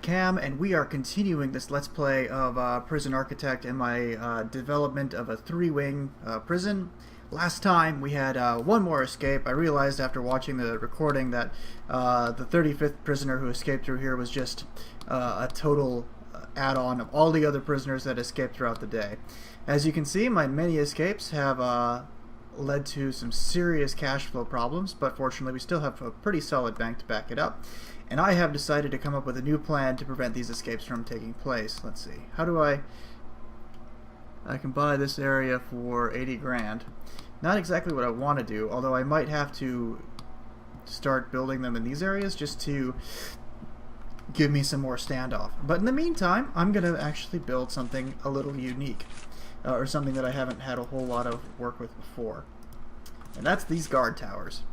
Cam, and we are continuing this Let's Play of Prison Architect and my development of a three-wing prison. Last time we had one more escape. I realized after watching the recording that the 35th prisoner who escaped through here was just a total add-on of all the other prisoners that escaped throughout the day. As you can see, my many escapes have led to some serious cash flow problems, but fortunately we still have a pretty solid bank to back it up. And I have decided to come up with a new plan to prevent these escapes from taking place. Let's see. How do I can buy this area for 80 grand. Not exactly what I want to do, although I might have to start building them in these areas just to give me some more standoff. But in the meantime, I'm going to actually build something a little unique, or something that I haven't had a whole lot of work with before. And that's these guard towers.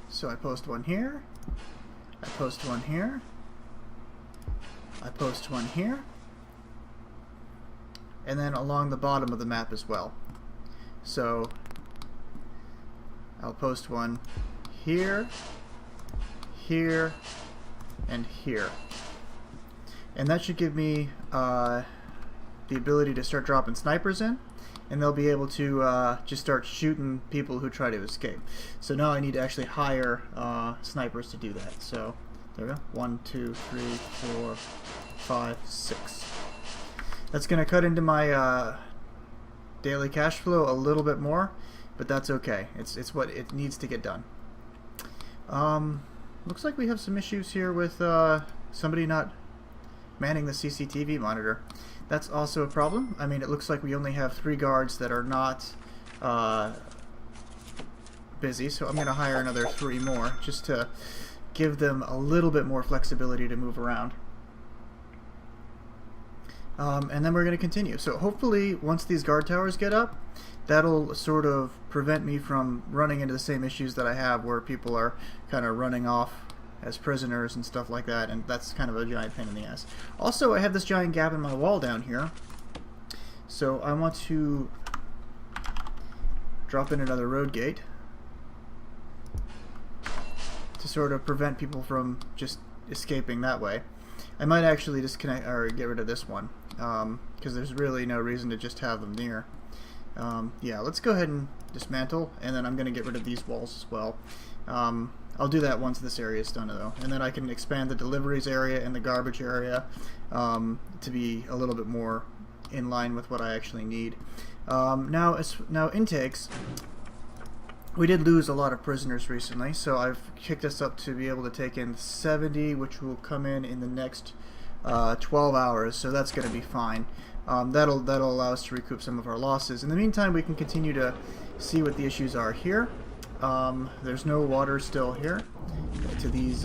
So I post one here, I post one here, I post one here, and then along the bottom of the map as well. So I'll post one here, here, and here. And that should give me the ability to start dropping snipers in, and they'll be able to just start shooting people who try to escape. So now I need to actually hire snipers to do that. So there we go. 1, 2, 3, 4, 5, 6. That's going to cut into my daily cash flow a little bit more, but that's okay. It's what it needs to get done. Looks like we have some issues here with somebody not manning the CCTV monitor. That's also a problem. I mean, it looks like we only have 3 guards that are not busy, so I'm going to hire another 3 more just to give them a little bit more flexibility to move around. And then we're going to continue. So hopefully once these guard towers get up, that'll sort of prevent me from running into the same issues that I have where people are kind of running off as prisoners and stuff like that, and that's kind of a giant pain in the ass. Also, I have this giant gap in my wall down here, so I want to drop in another road gate to sort of prevent people from just escaping that way. I might actually disconnect or get rid of this one because there's really no reason to just have them near. Yeah, let's go ahead and dismantle, and then I'm going to get rid of these walls as well. I'll do that once this area is done, though, and then I can expand the deliveries area and the garbage area to be a little bit more in line with what I actually need. Now intakes. We did lose a lot of prisoners recently, so I've kicked us up to be able to take in 70, which will come in the next 12 hours, so that's going to be fine. That'll allow us to recoup some of our losses. In the meantime, we can continue to see what the issues are here. There's no water still here to these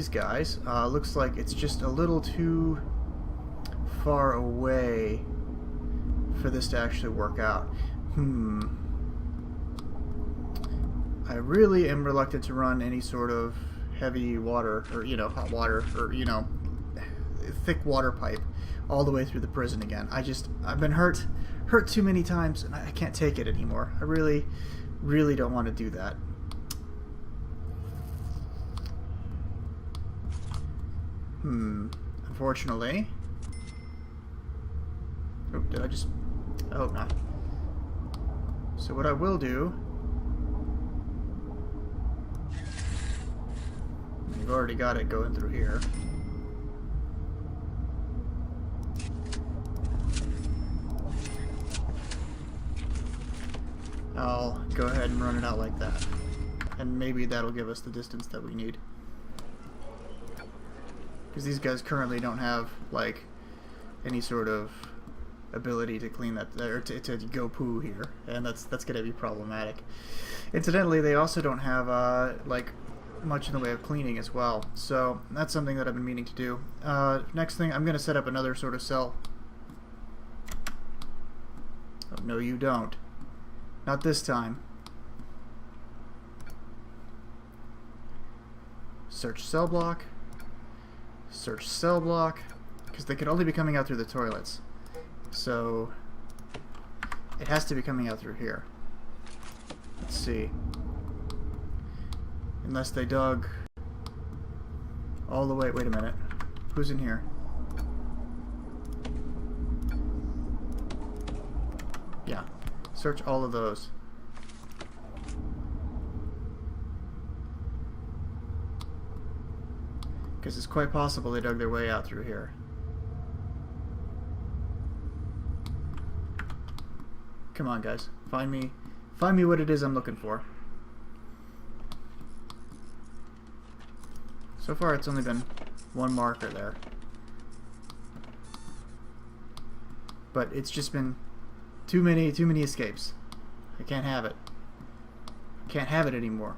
guys. Looks like it's just a little too far away for this to actually work out. I really am reluctant to run any sort of heavy water, or hot water, or thick water pipe all the way through the prison again. I've been hurt too many times, and I can't take it anymore. I really don't want to do that. Unfortunately. Oh, did I just... I hope not. So what I will do... You've already got it going through here. I'll go ahead and run it out like that. And maybe that'll give us the distance that we need. Because these guys currently don't have, like, any sort of ability to clean that, or to go poo here. And that's going to be problematic. Incidentally, they also don't have, like, much in the way of cleaning as well. So that's something that I've been meaning to do. Next thing, I'm going to set up another sort of cell. Oh, no, you don't. Not this time. Search cell block. Search cell block. Because they can only be coming out through the toilets. So it has to be coming out through here. Let's see. In Unless they dug all the way. Wait a minute. Who's in here? Yeah. Search all of those. Because it's quite possible they dug their way out through here. Come on, guys. Find me what it is I'm looking for. So far, it's only been one marker there. But it's just been too many escapes. I can't have it. Can't have it anymore.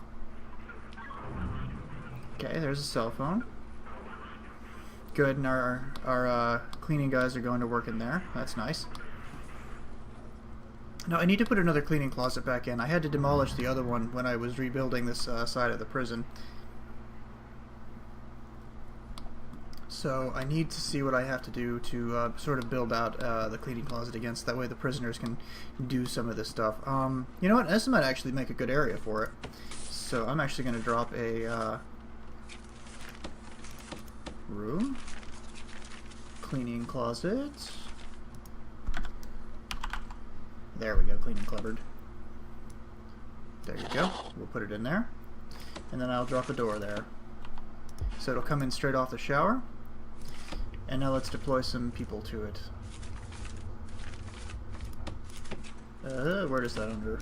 Okay, there's a cell phone. Good, and our cleaning guys are going to work in there. That's nice. Now, I need to put another cleaning closet back in. I had to demolish the other one when I was rebuilding this side of the prison. So I need to see what I have to do to sort of build out the cleaning closet again, so that way the prisoners can do some of this stuff. You know what? This might actually make a good area for it. So I'm actually going to drop a room, cleaning closet. There we go, cleaning cupboard. There you go. We'll put it in there. And then I'll drop a door there. So it'll come in straight off the shower. And now let's deploy some people to it. Where does that under?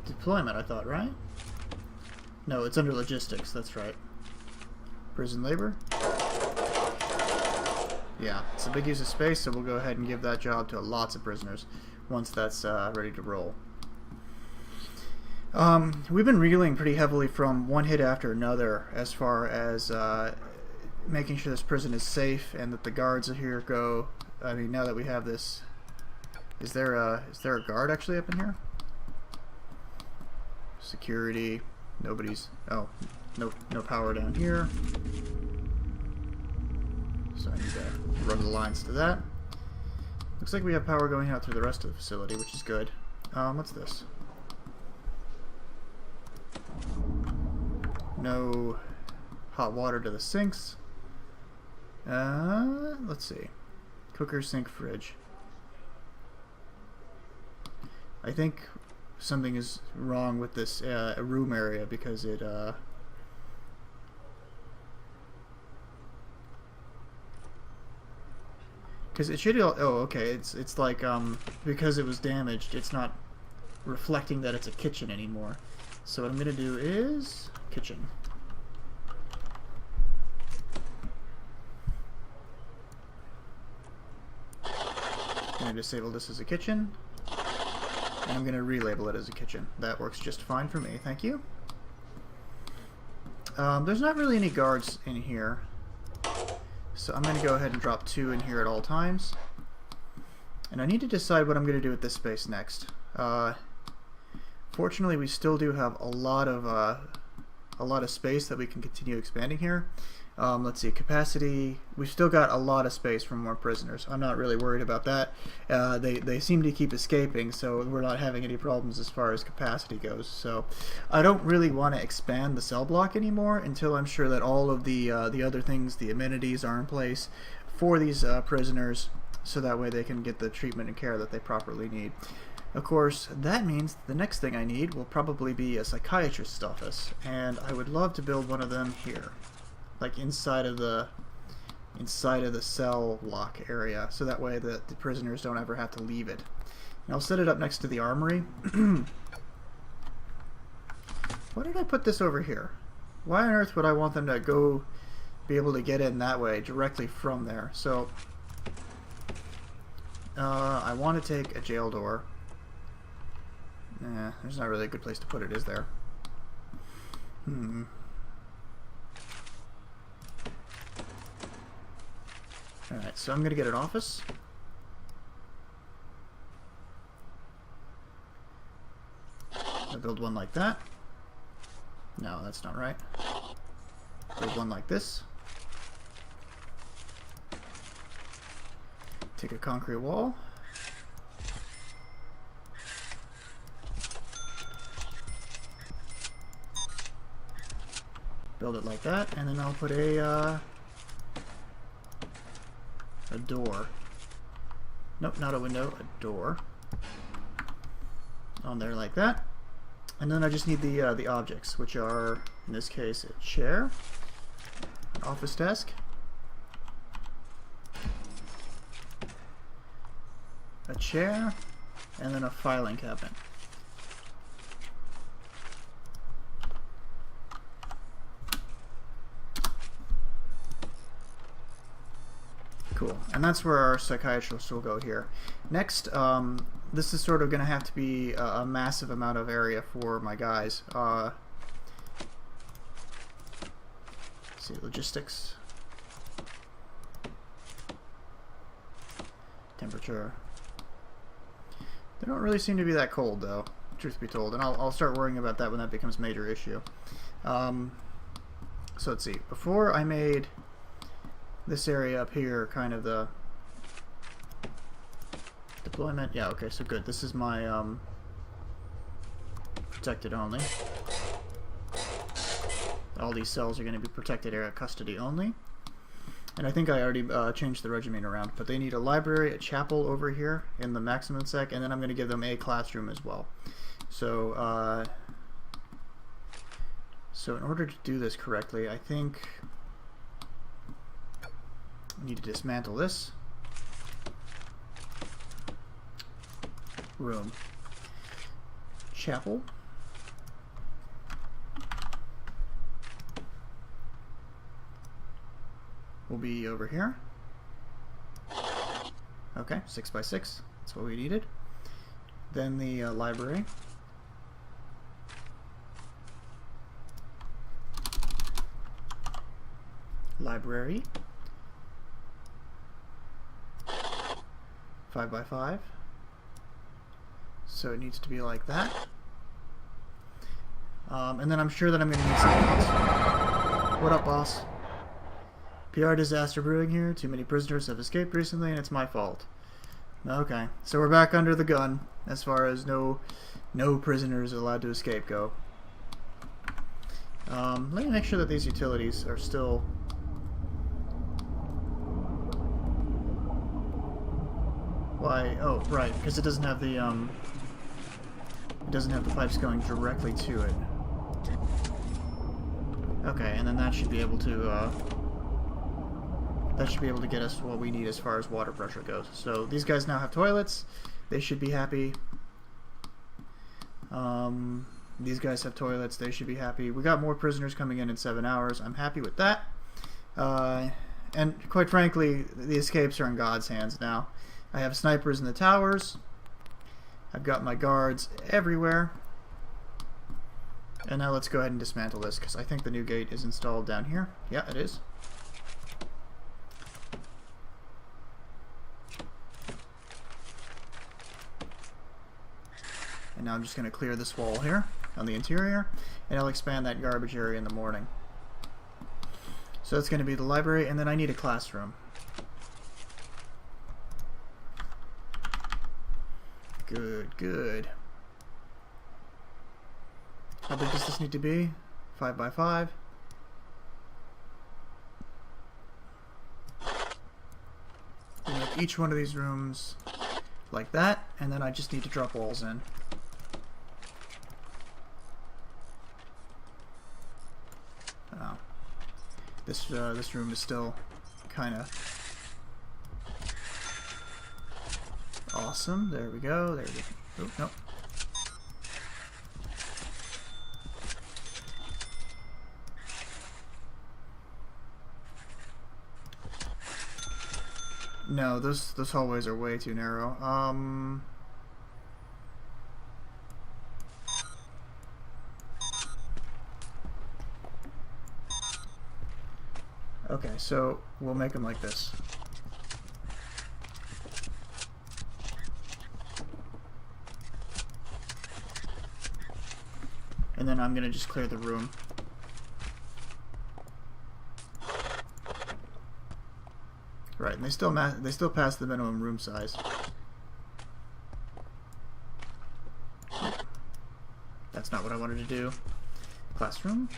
Deployment, I thought, right? No, it's under logistics, that's right. Prison labor. Yeah, it's a big use of space, so we'll go ahead and give that job to lots of prisoners once that's ready to roll. We've been reeling pretty heavily from one hit after another as far as making sure this prison is safe and that the guards here go. I mean, now that we have this, is there a guard actually up in here? Security. Nobody's. Oh, no power down here. So I need to run the lines to that. Looks like we have power going out through the rest of the facility, which is good. What's this? No hot water to the sinks. Let's see. Cooker, sink, fridge. I think something is wrong with this room area because it it should. Oh, okay. It's like because it was damaged, it's not reflecting that it's a kitchen anymore. So what I'm gonna do is kitchen. I'm gonna disable this as a kitchen, and I'm gonna relabel it as a kitchen. That works just fine for me. Thank you. There's not really any guards in here. So I'm going to go ahead and drop 2 in here at all times. And I need to decide what I'm going to do with this space next. Fortunately, we still do have a lot of space that we can continue expanding here. Let's see, capacity. We've still got a lot of space for more prisoners. I'm not really worried about that. They seem to keep escaping, so we're not having any problems as far as capacity goes. So I don't really want to expand the cell block anymore until I'm sure that all of the other things, the amenities, are in place for these prisoners, so that way they can get the treatment and care that they properly need. Of course, that means the next thing I need will probably be a psychiatrist's office, and I would love to build one of them here. Like inside of the cell block area, so that way the prisoners don't ever have to leave it. And I'll set it up next to the armory. Why did I put this over here? Why on earth would I want them to go be able to get in that way directly from there? So I want to take a jail door. Nah, there's not really a good place to put it, is there? Alright, so I'm going to get an office. I'll build one like that. No, that's not right. Build one like this. Take a concrete wall. Build it like that, and then I'll put a door. Nope, not a window, a door. On there like that. And then I just need the objects, which are, in this case, a chair, an office desk, a chair, and then a filing cabinet. Cool. And that's where our psychiatrist will go here. Next, this is sort of going to have to be a massive amount of area for my guys. Let's see, logistics. Temperature. They don't really seem to be that cold, though, truth be told. And I'll start worrying about that when that becomes a major issue. So let's see. Before I made this area up here kind of the deployment. Yeah, okay, so good. This is my protected only. All these cells are going to be protected area custody only. And I think I already changed the regimen around, but they need a library, a chapel over here in the maximum sec, and then I'm going to give them a classroom as well. So, so in order to do this correctly, I think I need to dismantle this room. Chapel. Will be over here. Okay, 6 by 6. That's what we needed. Then the library. Library. 5 by 5. So it needs to be like that. And then I'm sure that I'm going to need something else. What up, boss? PR disaster brewing here. Too many prisoners have escaped recently, and it's my fault. Okay, so we're back under the gun as far as no prisoners allowed to escape go. Let me make sure that these utilities are still. Why? Oh, right, because it doesn't have the pipes going directly to it. Okay, and then that should be able to get us what we need as far as water pressure goes. So these guys now have toilets. They should be happy. These guys have toilets. They should be happy. We got more prisoners coming in 7 hours. I'm happy with that. And quite frankly, the escapes are in God's hands now. I have snipers in the towers. I've got my guards everywhere. And now let's go ahead and dismantle this, because I think the new gate is installed down here. Yeah, it is. And now I'm just going to clear this wall here on the interior, and I'll expand that garbage area in the morning. So that's going to be the library, and then I need a classroom. Good, good. How big does this need to be? 5 by 5. We make each one of these rooms like that, and then I just need to drop walls in. Oh. This room is still kind of awesome. There we go. There we go. Oh, nope. No, those hallways are way too narrow. Okay, so we'll make them like this. And then I'm gonna just clear the room. Right, and they still pass the minimum room size. That's not what I wanted to do. Classroom.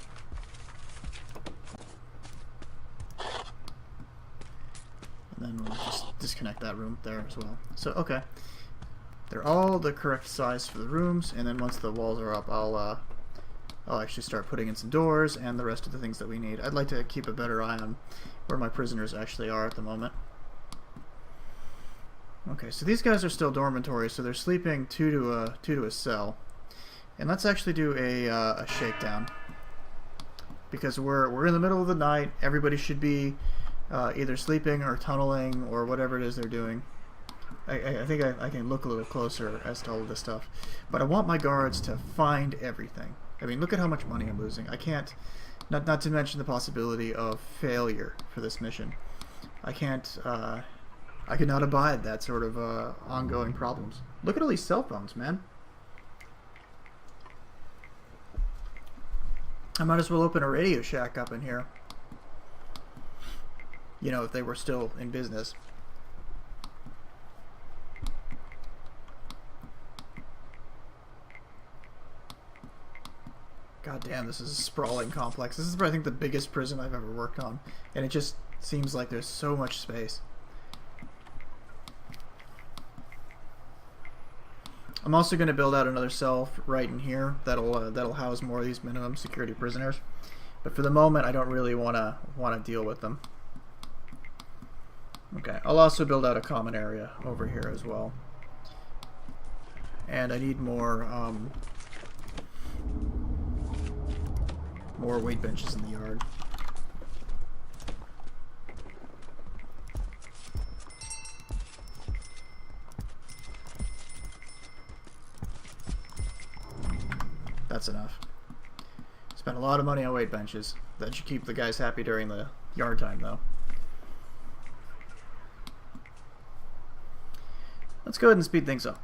then we'll just disconnect that room there as well. So, okay. They're all the correct size for the rooms, and then once the walls are up, I'll actually start putting in some doors and the rest of the things that we need. I'd like to keep a better eye on where my prisoners actually are at the moment. Okay, so these guys are still dormitories, so they're sleeping two to a cell. And let's actually do a shakedown, because we're in the middle of the night. Everybody should be either sleeping or tunneling or whatever it is they're doing. I think I can look a little closer as to all of this stuff, but I want my guards to find everything. I mean, look at how much money I'm losing. I can't, not to mention the possibility of failure for this mission. I can't, I cannot abide that sort of ongoing problems. Look at all these cell phones, man. I might as well open a Radio Shack up in here. You know, if they were still in business. God damn, this is a sprawling complex. This is, I think, the biggest prison I've ever worked on. And it just seems like there's so much space. I'm also going to build out another cell right in here that'll house more of these minimum security prisoners. But for the moment, I don't really want to deal with them. Okay, I'll also build out a common area over here as well. And I need more weight benches in the yard. That's enough. Spent a lot of money on weight benches. That should keep the guys happy during the yard time, though. Let's go ahead and speed things up.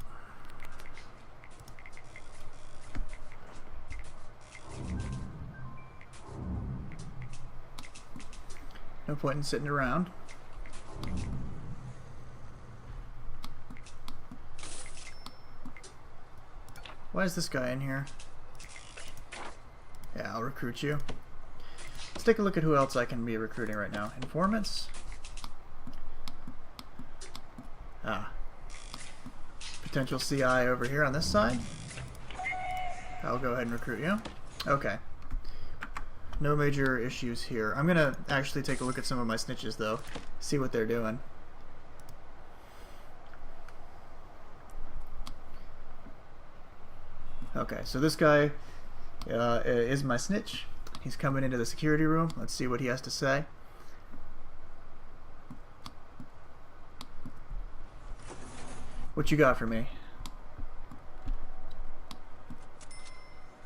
No point in sitting around. Why is this guy in here? Yeah, I'll recruit you. Let's take a look at who else I can be recruiting right now. Informants. Ah. Potential CI over here on this side. I'll go ahead and recruit you. Okay. No major issues here. I'm gonna actually take a look at some of my snitches though. See what they're doing. Okay, so this guy is my snitch. He's coming into the security room. Let's see what he has to say. What you got for me?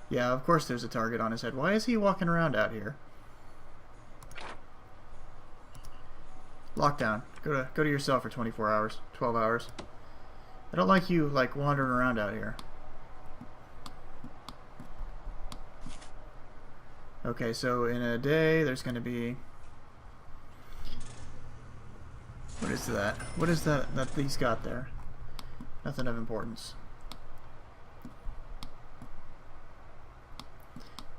Yeah, of course there's a target on his head. Why is he walking around out here? Lockdown. Go to your cell for 24 hours, 12 hours. I don't like you like wandering around out here. Okay, so in a day there's going to be... What is that? What is that he's got there? Nothing of importance.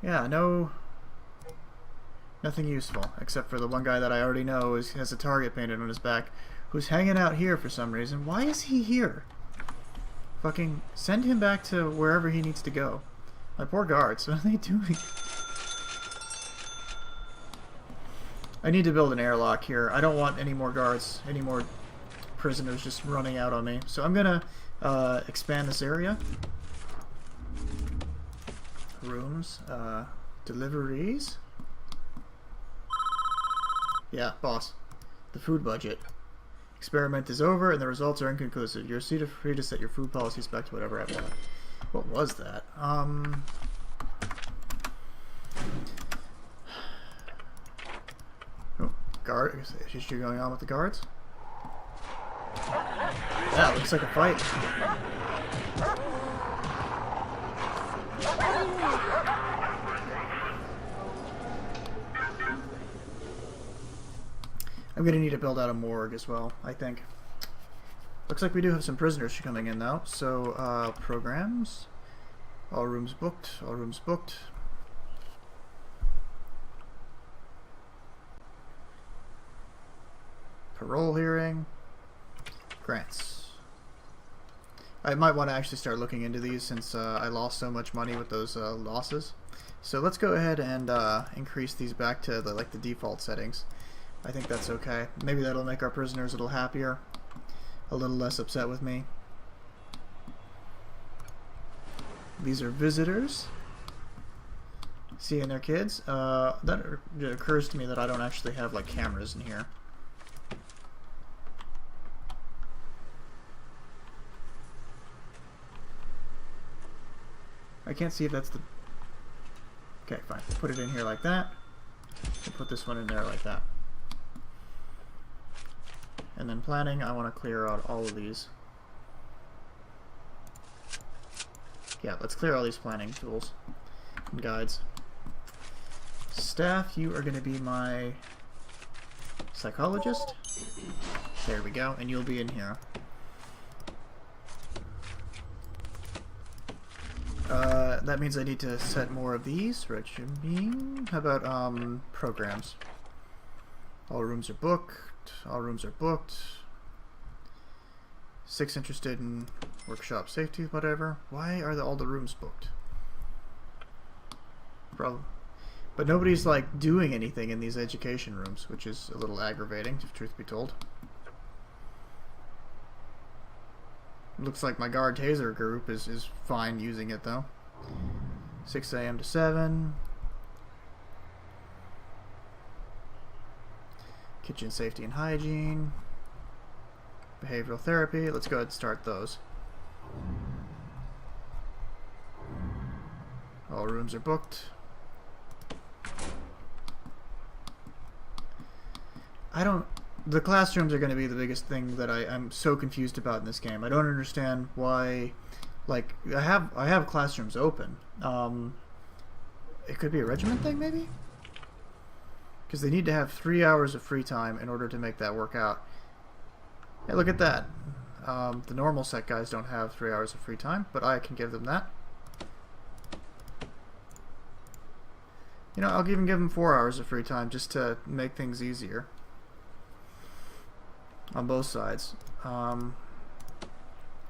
Yeah, nothing useful, except for the one guy that I already know has a target painted on his back, who's hanging out here for some reason. Why is he here? Fucking send him back to wherever he needs to go. My poor guards, what are they doing? I need to build an airlock here. I don't want any more guards, any more prisoners just running out on me. So I'm gonna expand this area. Rooms, deliveries. Yeah, boss. The food budget. Experiment is over and the results are inconclusive. You're free to set your food policies back to whatever I want. What was that? Oh, guard. Is issue going on with the guards? Yeah, looks like a fight. I'm going to need to build out a morgue as well, I think. Looks like we do have some prisoners coming in now. So, programs. All rooms booked. All rooms booked. Parole hearing. Grants. I might want to actually start looking into these since I lost so much money with those losses. So let's go ahead and increase these back to the default settings. I think that's okay. Maybe that'll make our prisoners a little happier, a little less upset with me. These are visitors. Seeing their kids. It occurs to me that I don't actually have like cameras in here. I can't see if that's the... Okay, fine. Put it in here like that. And put this one in there like that. And then planning, I want to clear out all of these. Yeah, let's clear all these planning tools and guides. Staff, you are going to be my psychologist. There we go, and you'll be in here. That means I need to set more of these. Regime. How about programs? All rooms are booked. All rooms are booked. 6 interested in workshop safety, whatever. Why are all the rooms booked? Probably. But nobody's like doing anything in these education rooms, which is a little aggravating, if truth be told. Looks like my guard taser group is fine using it though. 6 a.m. to 7. Kitchen safety and hygiene. Behavioral therapy. Let's go ahead and start those. All rooms are booked. The classrooms are going to be the biggest thing that I'm so confused about in this game. I don't understand why, like, I have classrooms open. It could be a regiment thing, maybe? Because they need to have 3 hours of free time in order to make that work out. Hey, look at that. The normal set guys don't have 3 hours of free time, but I can give them that. You know, I'll even give them 4 hours of free time just to make things easier. On both sides.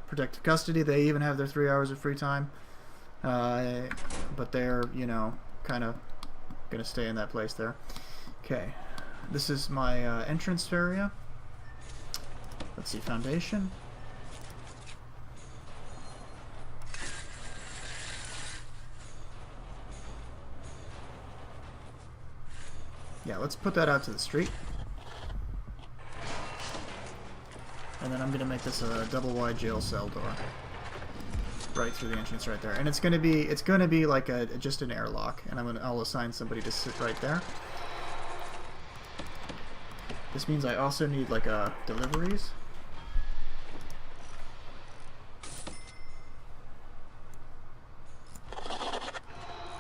Protective custody, they even have their 3 hours of free time. But they're, you know, kind of going to stay in that place there. Okay. This is my entrance area. Let's see, foundation. Yeah, let's put that out to the street. And then I'm going to make this a double wide jail cell door. Right through the entrance right there. And it's going to be like just an airlock, and I'll assign somebody to sit right there. This means I also need like deliveries.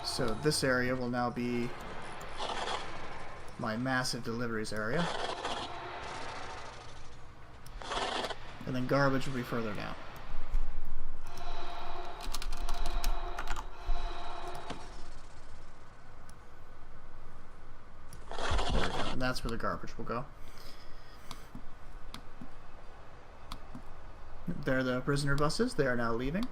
So this area will now be my massive deliveries area. And then garbage will be further down. There we go. And that's where the garbage will go. There are the prisoner buses. They are now leaving.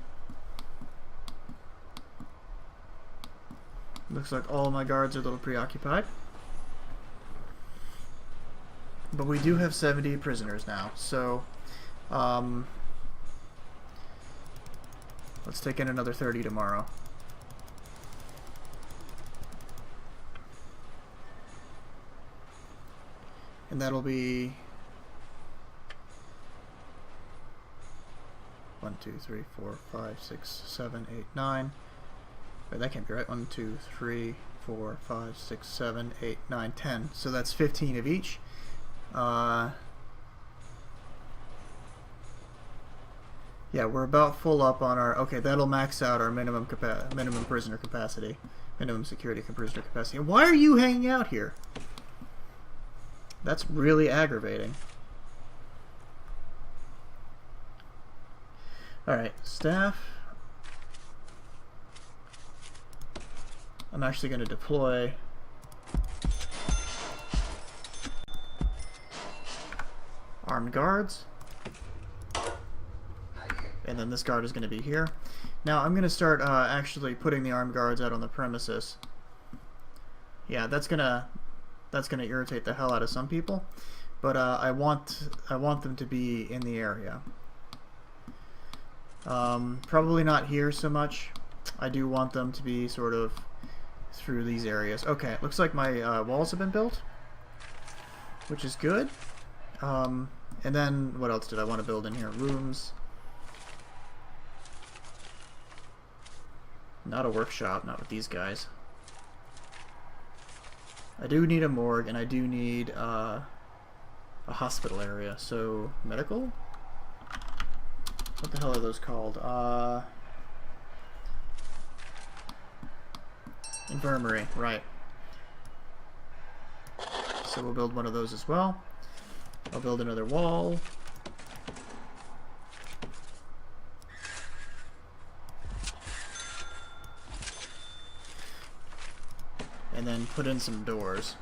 Looks like all my guards are a little preoccupied. But we do have 70 prisoners now, so let's take in another 30 tomorrow. And that'll be 1, 2, 3, 4, 5, 6, 7, 8, 9. Wait, that can't be right. 1, 2, 3, 4, 5, 6, 7, 8, 9, 10. So that's 15 of each. Yeah, we're about full up on our... Okay, that'll max out our minimum prisoner capacity. Minimum security prisoner capacity. And why are you hanging out here? That's really aggravating. Alright, staff. I'm actually going to deploy armed guards. And then this guard is going to be here. Now I'm going to start actually putting the armed guards out on the premises. Yeah, that's gonna irritate the hell out of some people, but I want them to be in the area. Probably not here so much. I do want them to be sort of through these areas. Okay, looks like my walls have been built, which is good. And then what else did I want to build in here? Rooms. Not a workshop, not with these guys. I do need a morgue, and I do need a hospital area. So, medical? What the hell are those called? Infirmary, right. So we'll build one of those as well. I'll build another wall. And then put in some doors.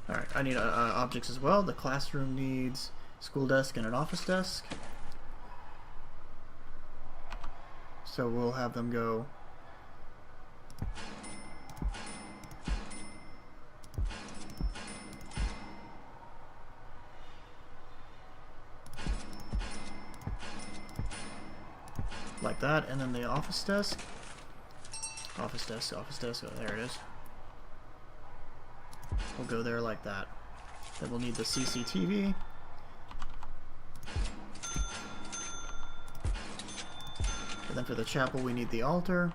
Alright, I need objects as well. The classroom needs school desk and an office desk. So we'll have them go like that, and then the office desk. Office desk, oh, there it is. We'll go there like that. Then we'll need the CCTV. And then for the chapel we need the altar.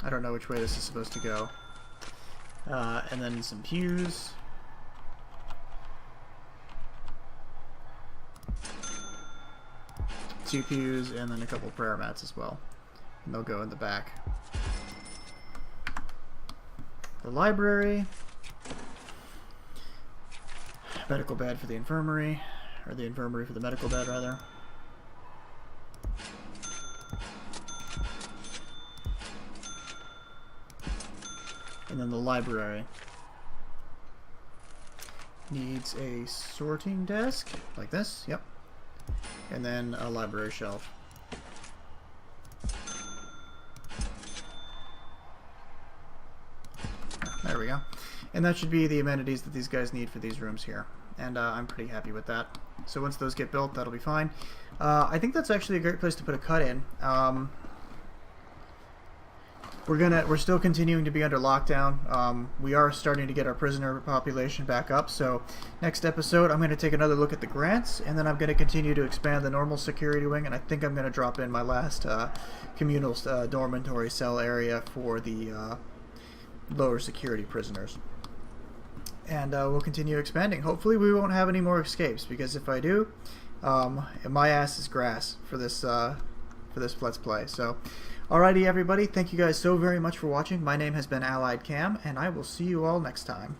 I don't know which way this is supposed to go. And then some pews. Two pews, and then a couple prayer mats as well. And they'll go in the back. The library. Medical bed for the infirmary. Or the infirmary for the medical bed, rather. And then the library needs a sorting desk, like this, yep. And then a library shelf. There we go. And that should be the amenities that these guys need for these rooms here. And I'm pretty happy with that. So once those get built, that'll be fine. I think that's actually a great place to put a cut in. We're still continuing to be under lockdown. We are starting to get our prisoner population back up. So next episode, I'm going to take another look at the grants, and then I'm going to continue to expand the normal security wing, and I think I'm going to drop in my last communal dormitory cell area for the lower security prisoners. And we'll continue expanding. Hopefully we won't have any more escapes, because if I do, my ass is grass for this Let's Play. So, alrighty everybody, thank you guys so very much for watching. My name has been Allied Cam, and I will see you all next time.